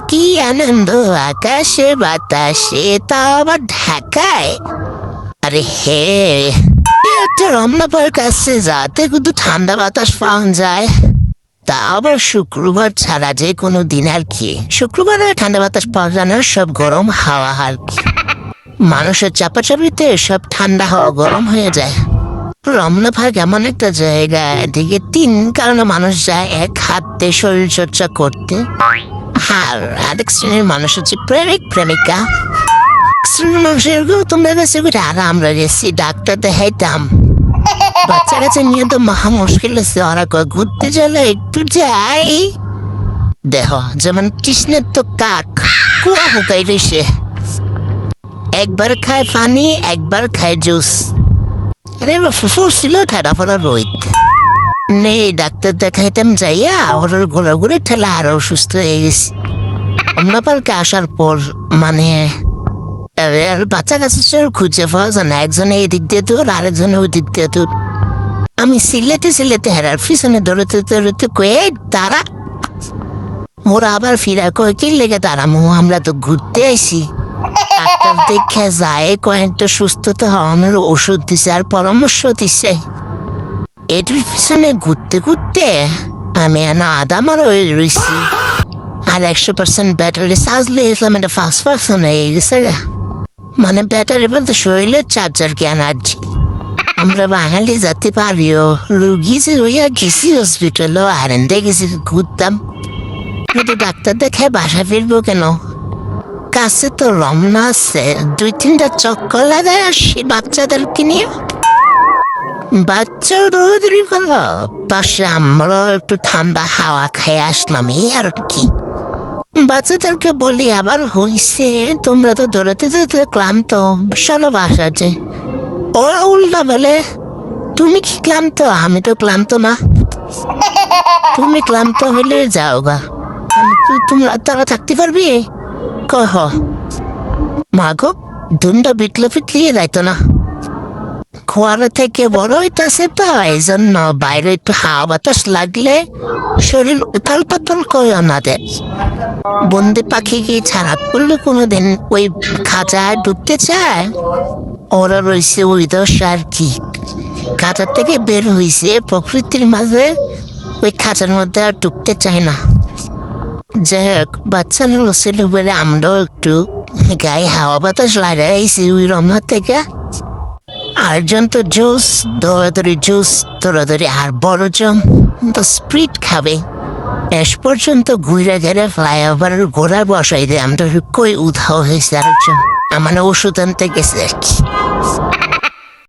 কি আনন্দ আকাশে বাতাসে, তা আবার ঢাকায়। আরে হে, একটা রমনাপার কাছে যাতে কিন্তু ঠান্ডা বাতাস পাওয়া যায়, তা আবার শুক্রবার ছাড়া যে কোনো দিন আর কি। শুক্রবারে ঠান্ডা বাতাস পাওয়া যায় না, সব গরম হাওয়া আর কি। মানুষের চাপাচাপিতে সব ঠান্ডা হাওয়া গরম হয়ে যায়। রমনা পার্ক এমন একটা জায়গা, এদিকে তিন কারণে মানুষ যায়। এক, হাতে শরীর চর্চা করতে, আর আরেক শ্রেণীর মানুষ হচ্ছে প্রেমিক প্রেমিকা। শ্রেণীর মানুষের তোমরা গেছে, আর আমরা গেছি ডাক্তার দেখাইতাম। বাচ্চা কাছে নিয়ে তো মহা মুশকিল আছে। ওরা ঘুরতে চলে একটু যাই, দেহ যেমন কৃষ্ণের তো কাক কুয়া হুকাই রয়েছে। একবার খায় পানি, একবার খায় জুস। আরে ফুফুর ছিল ঠাডা ফোড়া রোহিত নেই, ডাক্তার দেখাইতাম যাইয়া ওর ঘোরাঘুরি ঠেলা আরো অসুস্থ হয়ে গেছি। আমরা পার্কে আসার পর মানে বাচ্চা কাছে খুঁজে পাওয়া যায় না। একজনে এই দিক দিয়ে তোর, আরেকজনে ওই দিক দিয়ে তোর। আমি সিলেটে হেরার পিছনে দৌড়তে দৌড়তে কয়ে তারা, ওরা আবার ফিরা কয়ে কি লেগে দাঁড়ামো, আমরা তো ঘুরতে আইসি। ডাক্তার দেখে যায়, কয়েকটা সুস্থতা হওয়ানোর ওষুধ দিছে আর পরামর্শ দিছে। এটির পিছনে ঘুরতে ঘুরতে আমি আদাম আর রয়েছি। আর 100% ব্যাটারি চার্জ লিয়েছিলাম, এটা 5% হয়ে গেছে। মানে ব্যাটারি বলতে শরীরের চার্জার কি এনার্জি। আমরা বাঙালি যেতে পারিও, রুগী যে হইয়া গেছি হসপিটালও আরেন্দে গেছি ঘুরতাম। কিন্তু ডাক্তার দেখে বাসা ফিরবো কেন? কাছে তো রমনা আছে, 2-3টা চক্কর লাগায় আসি বাচ্চাদেরকে নিয়ে। বাচ্চা দৌড়ি ভালো, পাশে আমরা একটু ঠান্ডা হাওয়া খেয়ে আসলাম, এই আর কি। বাচ্চাদেরকে বলি আবার হইছে, তোমরা তো দৌড়াতে যেতে ক্লান্ত, চলো বাসাতে। ওরা উল্টা বলে, তুমি কি ক্লান্ত? আমি তো ক্লান্ত না। তুমি ক্লান্ত হইলে যাও গা, তোমরা তারা থাকতে পারবি? কহ মাগো, ধুনটা বিটলে ফিটলিয়ে যাইতো না। খোয়ারা থেকে বড় হইতেছে তো, এই জন্য বাইরে একটু হাওয়া বাতাস লাগলে শরীর উথাল পাতাল করে আমাদের। বন্দি পাখি কি ছাড়া করলে কোনোদিন ওই খাঁচায় ঢুকতে চায়? ওরা রয়েছে ওই দশ আর কি। খাঁচার থেকে বের হয়েছে প্রকৃতির মাঝে, ওই খাঁচার মধ্যে আর ঢুকতে চায় না। যাই হোক, বাচ্চারা ছিল বলে আমরাও একটু গায়ে হাওয়া বাতাস লাগাইছি ওই রমনা থেকে। আরেকজন তো জুস দৌড়াদৌড়ি, জুস দৌড়াদৌড়ি, আর বড় জন তো স্প্রিট খাবে। শেষ পর্যন্ত ঘুরে ঘেরে ফ্লাইওভার ঘোড়া বসাই দেয়। আমরা কই উধাও হয়েছে আরেকজন, আমার ওষুধ আনতে গেছে আর কি।